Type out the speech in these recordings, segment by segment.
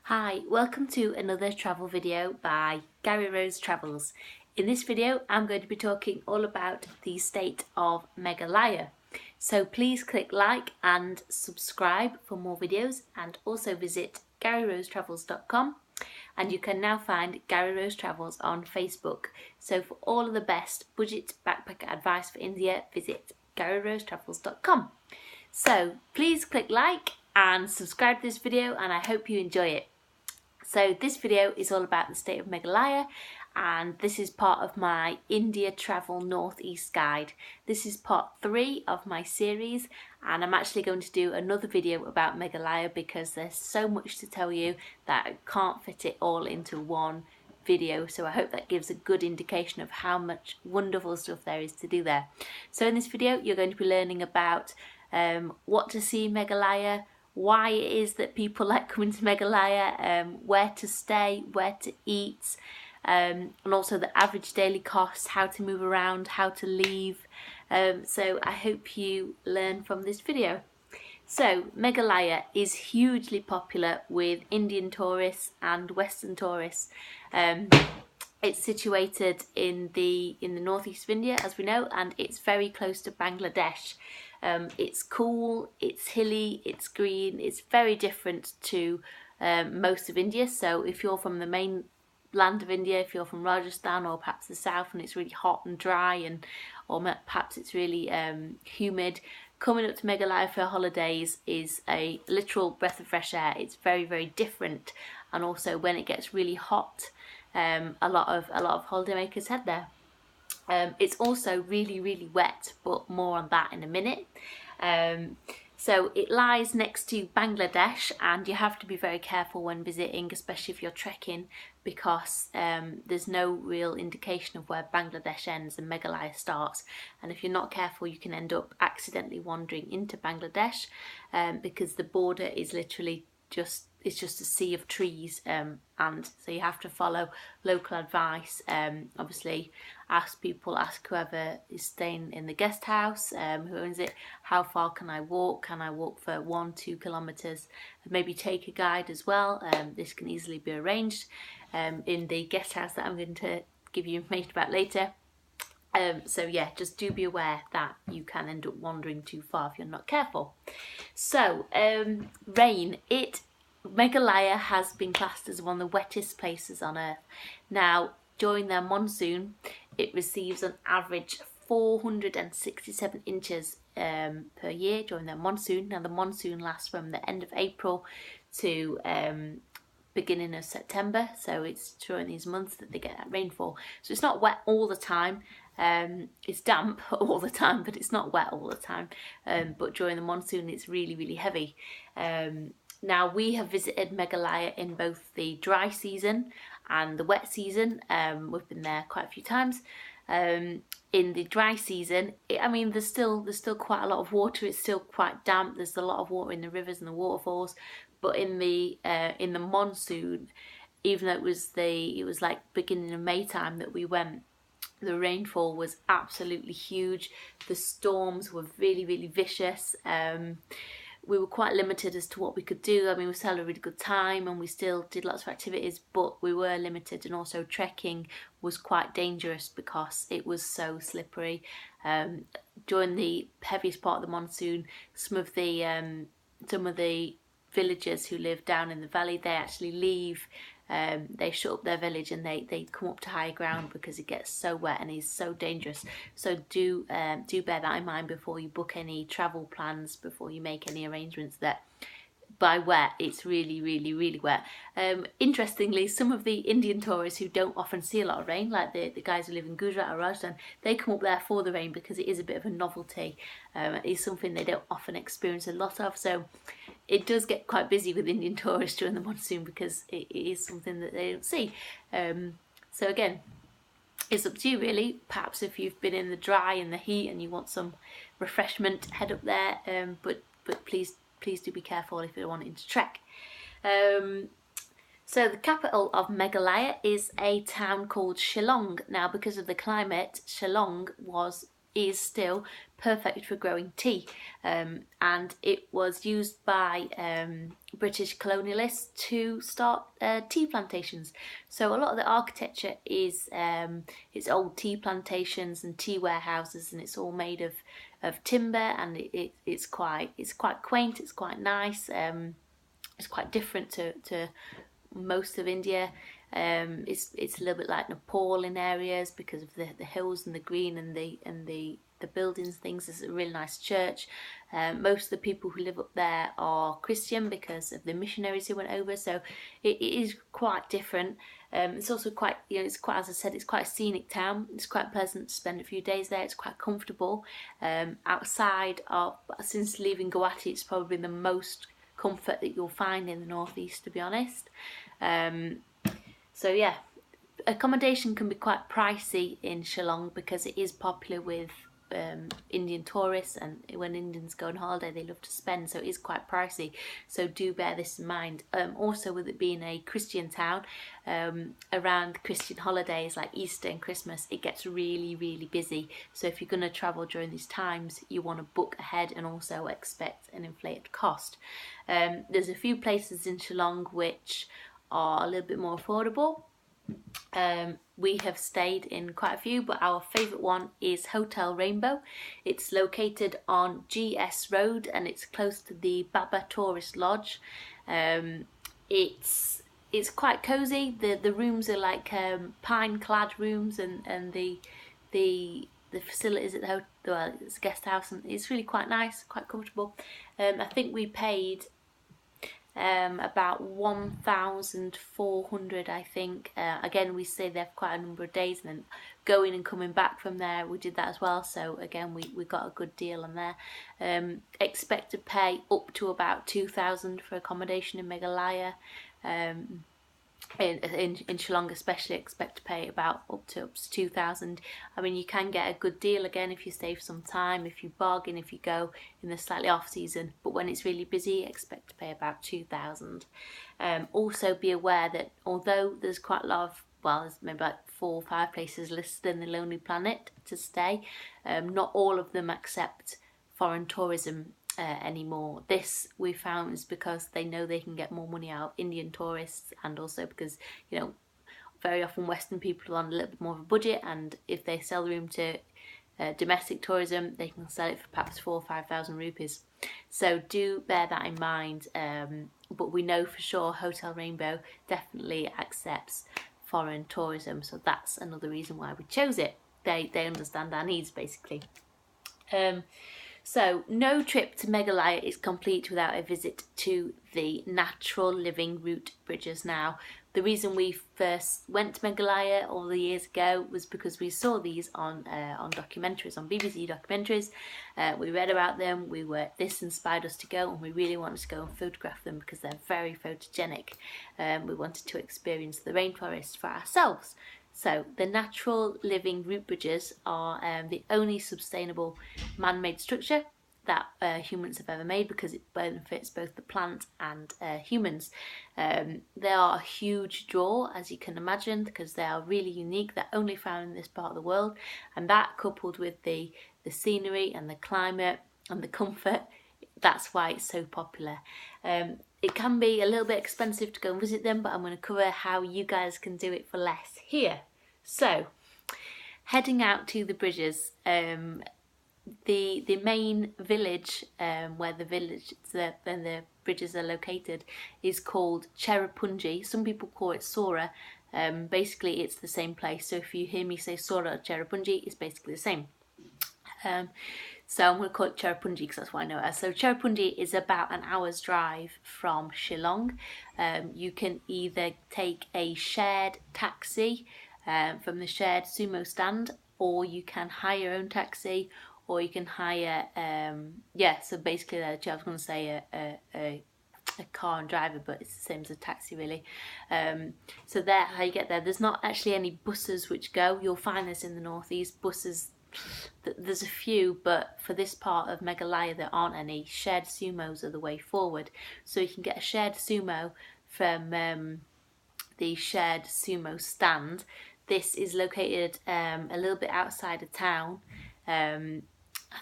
Hi, welcome to another travel video by Gary Rose Travels. In this video I'm going to be talking all about the state of Meghalaya. So please click like and subscribe for more videos, and also visit GaryRoseTravels.com, and you can now find Gary Rose Travels on Facebook. So for all of the best budget backpacker advice for India, visit GaryRoseTravels.com. So please click like and subscribe to this video, and I hope you enjoy it. So this video is all about the state of Meghalaya, and this is part of my India Travel Northeast Guide. This is part 3 of my series, and I'm actually going to do another video about Meghalaya because there's so much to tell you that I can't fit it all into one video. So I hope that gives a good indication of how much wonderful stuff there is to do there. So in this video you're going to be learning about what to see in Meghalaya, why it is that people like coming to Meghalaya, where to stay, where to eat, and also the average daily costs, how to move around, how to leave. So I hope you learn from this video. So Meghalaya is hugely popular with Indian tourists and Western tourists. It's situated in the northeast of India, as we know, and it's very close to Bangladesh. It's cool, it's hilly, it's green, it's very different to most of India. So if you're from the main land of India, if you're from Rajasthan or perhaps the south and it's really hot and dry, or perhaps it's really humid, coming up to Meghalaya for holidays is a literal breath of fresh air. It's very, very different, and also when it gets really hot, a lot of holidaymakers head there. It's also really, really wet, but more on that in a minute. So it lies next to Bangladesh, and you have to be very careful when visiting, especially if you're trekking, because there's no real indication of where Bangladesh ends and Meghalaya starts. And if you're not careful, you can end up accidentally wandering into Bangladesh, because the border is literally just a sea of trees, and so you have to follow local advice. Obviously ask whoever is staying in the guest house, who owns it, how far can I walk for 1-2 kilometers, and maybe take a guide as well. This can easily be arranged in the guest house that I'm going to give you information about later. So yeah, just do be aware that you can end up wandering too far if you're not careful. So rain. Meghalaya has been classed as one of the wettest places on earth. Now, during their monsoon, it receives an average 467 inches per year during their monsoon. Now, the monsoon lasts from the end of April to beginning of September, so it's during these months that they get that rainfall. So it's not wet all the time. It's damp all the time, but it's not wet all the time. But during the monsoon, it's really, really heavy. Now, we have visited Meghalaya in both the dry season and the wet season. We've been there quite a few times. In the dry season, there's still quite a lot of water. It's still quite damp. There's a lot of water in the rivers and the waterfalls. But in the monsoon, even though it was like beginning of May time that we went, the rainfall was absolutely huge. The storms were really, really vicious. We were quite limited as to what we could do. We still had a really good time and we still did lots of activities, but we were limited, and also trekking was quite dangerous because it was so slippery. During the heaviest part of the monsoon, some of the villagers who live down in the valley, they actually leave. They shut up their village and they come up to higher ground because it gets so wet and is so dangerous. So do bear that in mind before you book any travel plans, before you make any arrangements, that by wet, it's really, really, really wet. Interestingly, some of the Indian tourists who don't often see a lot of rain, like the guys who live in Gujarat or Rajasthan, they come up there for the rain because it is a bit of a novelty. It's something they don't often experience a lot of. So it does get quite busy with Indian tourists during the monsoon because it is something that they don't see. So again, it's up to you really. Perhaps if you've been in the dry and the heat and you want some refreshment, head up there. But please do be careful if you're wanting to trek. So the capital of Meghalaya is a town called Shillong. Now, because of the climate, Shillong was is still perfect for growing tea, and it was used by British colonialists to start tea plantations. So a lot of the architecture is it's old tea plantations and tea warehouses, and it's all made of timber, and it's quite quaint. It's quite nice. It's quite different to most of India. It's a little bit like Nepal in areas because of the hills and the green and the buildings, things. There's a really nice church. Most of the people who live up there are Christian because of the missionaries who went over, so it is quite different. It's also quite, it's quite, as I said, it's quite a scenic town. It's quite pleasant to spend a few days there. It's quite comfortable. Outside of, since leaving Guwahati, it's probably the most comfort that you'll find in the northeast, to be honest. So yeah, accommodation can be quite pricey in Shillong because it is popular with Indian tourists, and when Indians go on holiday they love to spend, so it is quite pricey, so do bear this in mind. Also, with it being a Christian town, around Christian holidays like Easter and Christmas, it gets really busy, so if you're going to travel during these times you want to book ahead and also expect an inflated cost. There's a few places in Shillong which are a little bit more affordable. We have stayed in quite a few, but our favourite one is Hotel Rainbow. It's located on GS Road and it's close to the Baba Tourist Lodge. It's quite cosy. The rooms are like pine clad rooms, and the facilities at the hotel, well, it's a guest house, and it's really quite nice, quite comfortable. I think we paid about 1,400, I think. Again, we stayed there for quite a number of days, and then going and coming back from there, we did that as well. So again, we got a good deal on there. Expect to pay up to about 2,000 for accommodation in Meghalaya. In Shillong especially, expect to pay about up to 2,000. I mean, you can get a good deal again if you stay for some time, if you bargain, if you go in the slightly off season, but when it's really busy, expect to pay about 2,000. Also be aware that although there's quite a lot of, well, there's maybe like 4 or 5 places listed in the Lonely Planet to stay, not all of them accept foreign tourism anymore. This we found is because they know they can get more money out of Indian tourists, and also because, very often Western people are on a little bit more of a budget, and if they sell the room to domestic tourism, they can sell it for perhaps 4,000 or 5,000 rupees. So do bear that in mind. But we know for sure Hotel Rainbow definitely accepts foreign tourism, so that's another reason why we chose it. They understand our needs, basically. So no trip to Meghalaya is complete without a visit to the natural living root bridges. Now, the reason we first went to Meghalaya all the years ago was because we saw these on documentaries, on BBC documentaries. We read about them. This inspired us to go, and we really wanted to go and photograph them because they're very photogenic. We wanted to experience the rainforest for ourselves. So the natural living root bridges are the only sustainable man-made structure that humans have ever made, because it benefits both the plant and humans. They are a huge draw, as you can imagine, because they are really unique. They're only found in this part of the world, and that, coupled with the scenery and the climate and the comfort, that's why it's so popular. It can be a little bit expensive to go and visit them, but I'm going to cover how you guys can do it for less here. So, heading out to the bridges, the main village where the bridges are located is called Cherrapunji. Some people call it Sora. Basically, it's the same place. So if you hear me say Sora or Cherrapunji, it's basically the same. So I'm going to call it Cherrapunji because that's what I know it as. So Cherrapunji is about an hour's drive from Shillong. You can either take a shared taxi from the shared sumo stand, or you can hire your own taxi, or you can hire, so basically I was going to say a car and driver, but it's the same as a taxi really. So there, how you get there. There's not actually any buses which go. You'll find this in the northeast. Buses, there's a few, but for this part of Meghalaya there aren't any. Shared sumos are the way forward. So you can get a shared sumo from the shared sumo stand. This is located a little bit outside of town, I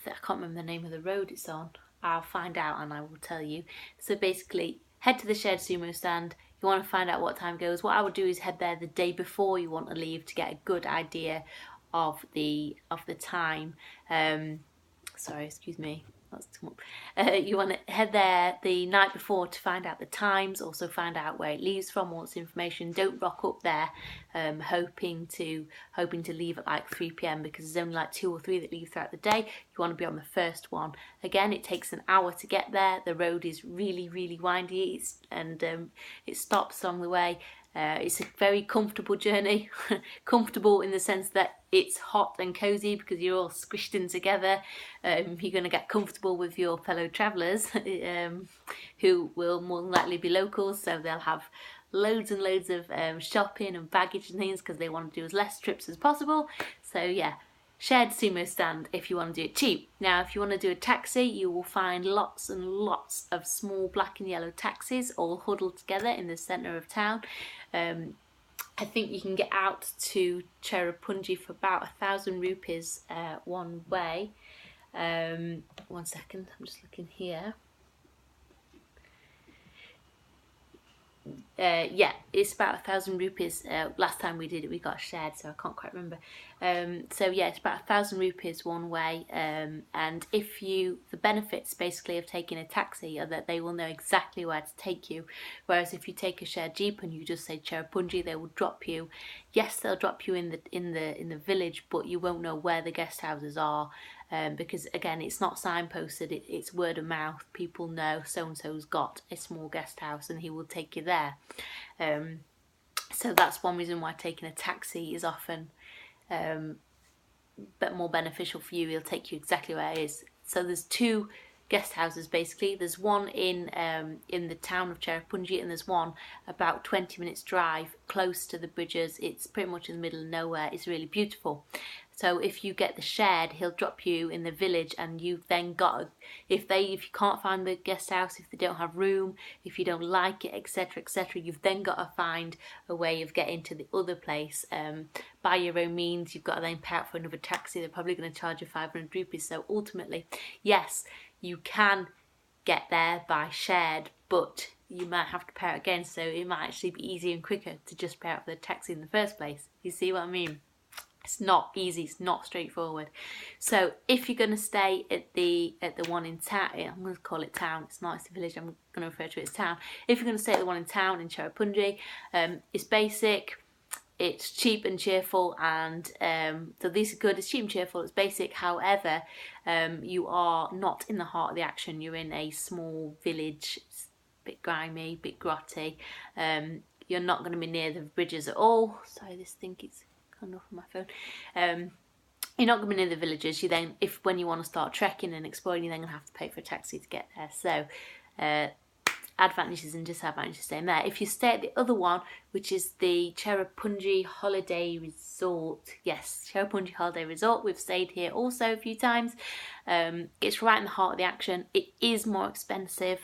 can't remember the name of the road it's on. I'll find out and I will tell you. So basically, head to the shared sumo stand. You want to find out what time goes. What I would do is head there the day before you want to leave to get a good idea of the time. Sorry, excuse me. That's too much. You want to head there the night before to find out the times, also find out where it leaves from, what's information. Don't rock up there hoping to leave at like 3 p.m. because there's only like 2 or 3 that leave throughout the day. You want to be on the first one. Again, it takes an hour to get there. The road is really, really windy, and it stops along the way. It's a very comfortable journey. Comfortable in the sense that it's hot and cozy because you're all squished in together. You're going to get comfortable with your fellow travellers who will more than likely be locals, so they'll have loads and loads of shopping and baggage and things because they want to do as less trips as possible. So yeah, shared sumo stand if you want to do it cheap. Now if you want to do a taxi, you will find lots and lots of small black and yellow taxis all huddled together in the centre of town. I think you can get out to Cherrapunji for about 1,000 rupees one way. 1 second, I'm just looking here. Yeah, it's about 1,000 rupees. Last time we did it, we got shared, so I can't quite remember. So yeah, it's about 1,000 rupees one way. And the benefits basically of taking a taxi are that they will know exactly where to take you. Whereas if you take a shared jeep and you just say Cherrapunji, they will drop you. Yes, they'll drop you in the village, but you won't know where the guest houses are. Because again, it's not signposted, it's word of mouth. People know so-and-so's got a small guest house and he will take you there. So that's one reason why taking a taxi is often but more beneficial for you. He'll take you exactly where it is. So there's 2 guest houses basically. There's one in the town of Cherrapunji, and there's one about 20 minutes drive close to the bridges. It's pretty much in the middle of nowhere. It's really beautiful. So if you get the shared, he'll drop you in the village, and you've then got, if you can't find the guest house, if they don't have room, if you don't like it, etc., etc., you've then got to find a way of getting to the other place by your own means. You've got to then pay out for another taxi. They're probably going to charge you 500 rupees. So ultimately, yes, you can get there by shared, but you might have to pay out again. So it might actually be easier and quicker to just pay out for the taxi in the first place. You see what I mean? It's not easy, it's not straightforward. So if you're going to stay at the one in town, I'm going to call it town, it's not, it's a village, I'm going to refer to it as town. If you're going to stay at the one in town in Cherrapunji, it's basic, it's cheap and cheerful, and so these are good. It's cheap and cheerful, it's basic. However, you are not in the heart of the action. You're in a small village. It's a bit grimy, a bit grotty. You're not going to be near the bridges at all. Sorry, this thing is coming off my phone. You're not going to be near the villages. You then, when you want to start trekking and exploring, you're then going to have to pay for a taxi to get there. So advantages and disadvantages staying there. If you stay at the other one, which is the Cherrapunji Holiday Resort, yes, Cherrapunji Holiday Resort, we've stayed here also a few times. It's right in the heart of the action. It is more expensive.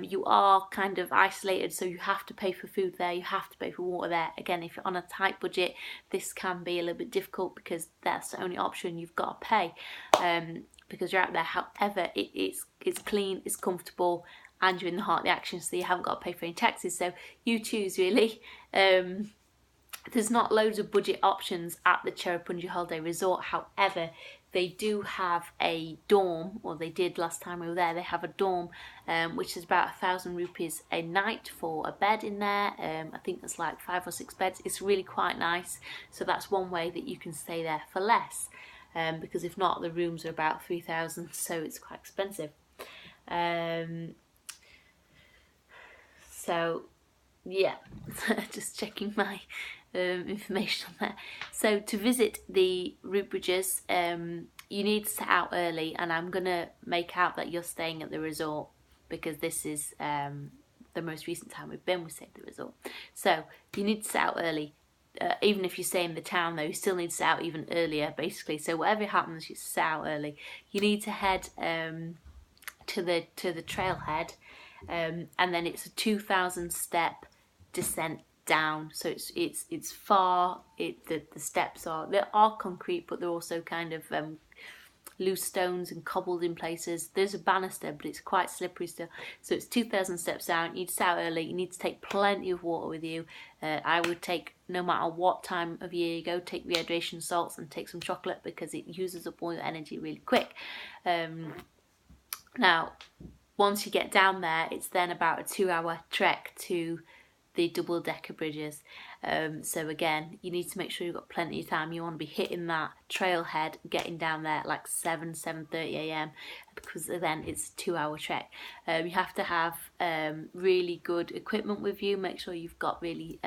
You are kind of isolated, so you have to pay for food there, you have to pay for water there. Again, if you're on a tight budget, this can be a little bit difficult because that's the only option. You've got to pay because you're out there. However, it's clean, it's comfortable, and you're in the heart of the action, so you haven't got to pay for any taxes. So you choose really. There's not loads of budget options at the Cherrapunji Holiday Resort. However, they do have a dorm, or they did last time we were there. They have a dorm which is about 1,000 rupees a night for a bed in there. I think there's like 5 or 6 beds. It's really quite nice. So that's one way that you can stay there for less, because if not, the rooms are about 3,000, so it's quite expensive. So yeah, just checking my information on there. So to visit the route bridges, you need to set out early, and I'm going to make out that you're staying at the resort because this is the most recent time we've been, we stayed at the resort. So you need to set out early. Even if you stay in the town though, you still need to set out even earlier basically. So whatever happens, you set out early. You need to head to the trailhead, and then it's a 2,000 step descent down. So it's far. The steps are concrete, but they're also kind of loose stones and cobbled in places. There's a banister, but it's quite slippery still. So it's 2,000 steps down. You need to start early. You need to take plenty of water with you. I would take, no matter what time of year you go, take rehydration salts and take some chocolate, because it uses up all your energy really quick. Now, once you get down there, it's then about a 2-hour trek to the double-decker bridges. So again, you need to make sure you've got plenty of time. You want to be hitting that trailhead, getting down there at like 7:30 a.m, because then it's a 2-hour trek. You have to have really good equipment with you. Make sure you've got really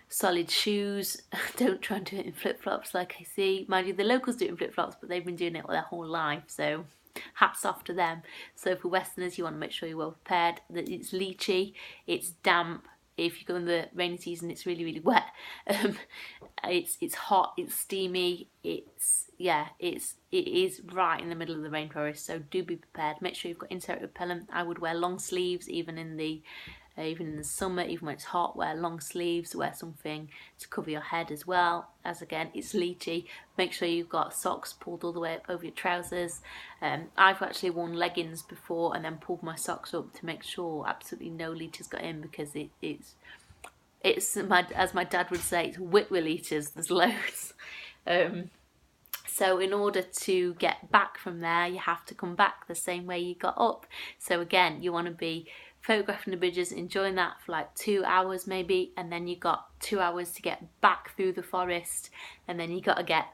solid shoes. Don't try and do it in flip-flops like I see. Mind you, the locals do it in flip-flops, but they've been doing it their whole life, so hats off to them. So for Westerners, you want to make sure you're well prepared. That it's leechy, it's damp. If you go in the rainy season, it's really, really wet. It's hot, it's steamy. It is right in the middle of the rainforest. So do be prepared. Make sure you've got insect repellent. I would wear long sleeves, even in the summer, even when it's hot. Wear long sleeves. Wear something to cover your head as well, as again, it's leechy. Make sure you've got socks pulled all the way up over your trousers. I've actually worn leggings before and then pulled my socks up to make sure absolutely no leeches got in, because it's as my dad would say, it's whip with leeches. There's loads. So in order to get back from there, you have to come back the same way you got up. So again, you want to be photographing the bridges, enjoying that for like 2 hours maybe, and then you got 2 hours to get back through the forest, and then you got to get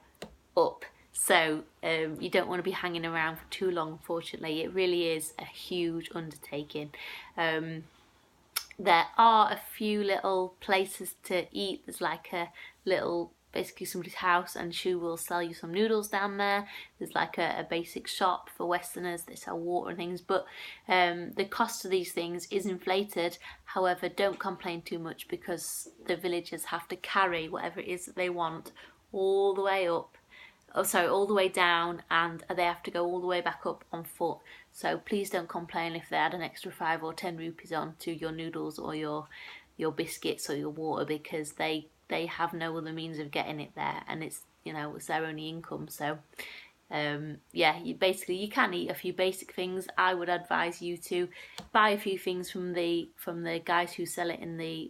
up. So you don't want to be hanging around for too long, unfortunately. It really is a huge undertaking. There are a few little places to eat. There's like a little, basically somebody's house, and she will sell you some noodles down there. There's like a basic shop for Westerners. They sell water and things, but the cost of these things is inflated. However, don't complain too much, because the villagers have to carry whatever it is that they want all the way up, all the way down, and they have to go all the way back up on foot. So please don't complain if they add an extra 5 or 10 rupees on to your noodles or your biscuits or your water, because they have no other means of getting it there, and it's their only income. So yeah, you can eat a few basic things. I would advise you to buy a few things from the guys who sell it in the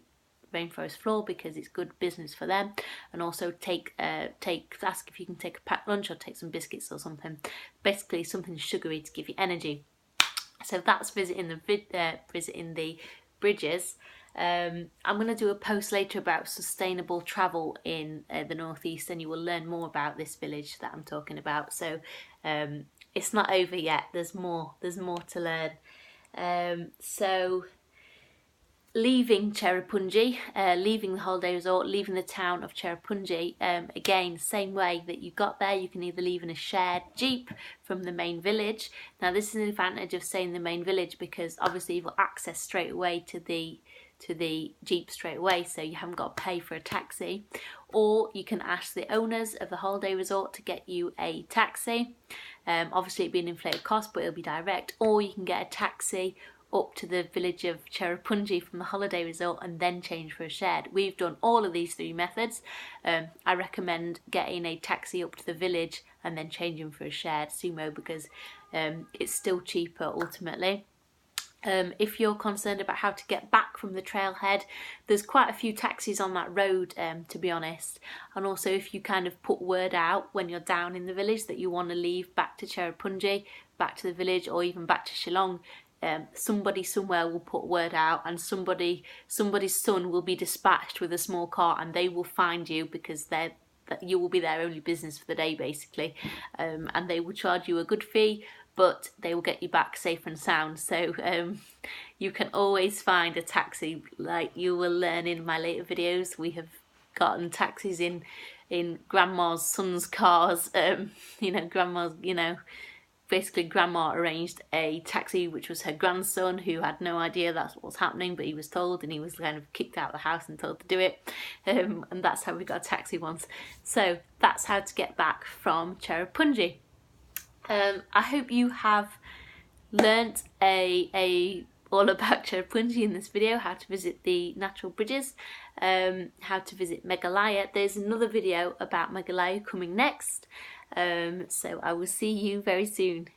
rainforest floor, because it's good business for them. And also ask if you can take a packed lunch, or take some biscuits or something, basically something sugary to give you energy. So that's visiting the bridges. I'm going to do a post later about sustainable travel in the northeast, and you will learn more about this village that I'm talking about. So it's not over yet. There's more to learn. So leaving Cherrapunji, leaving the holiday resort, leaving the town of Cherrapunji, again, same way that you got there, you can either leave in a shared jeep from the main village. Now this is an advantage of staying in the main village, because obviously you've got access straight away to the jeep straight away, so you haven't got to pay for a taxi. Or you can ask the owners of the holiday resort to get you a taxi. Obviously it'd be an inflated cost, but it'll be direct. Or you can get a taxi up to the village of Cherrapunji from the holiday resort and then change for a shared. We've done all of these 3 methods. I recommend getting a taxi up to the village and then changing for a shared sumo, because it's still cheaper ultimately. If you're concerned about how to get back from the trailhead, there's quite a few taxis on that road, to be honest. And also, if you kind of put word out when you're down in the village that you want to leave back to Cherrapunji, back to the village, or even back to Shillong, somebody somewhere will put word out, and somebody's son will be dispatched with a small car, and they will find you, because you will be their only business for the day, basically. And they will charge you a good fee, but they will get you back safe and sound. So you can always find a taxi. Like you will learn in my later videos, we have gotten taxis in grandma's son's cars. Basically grandma arranged a taxi which was her grandson, who had no idea that's what was happening, but he was told, and he was kind of kicked out of the house and told to do it. And that's how we got a taxi once. So that's how to get back from Cherrapunji. I hope you have learnt all about Cherrapunji in this video, how to visit the natural bridges, how to visit Meghalaya. There's another video about Meghalaya coming next, so I will see you very soon.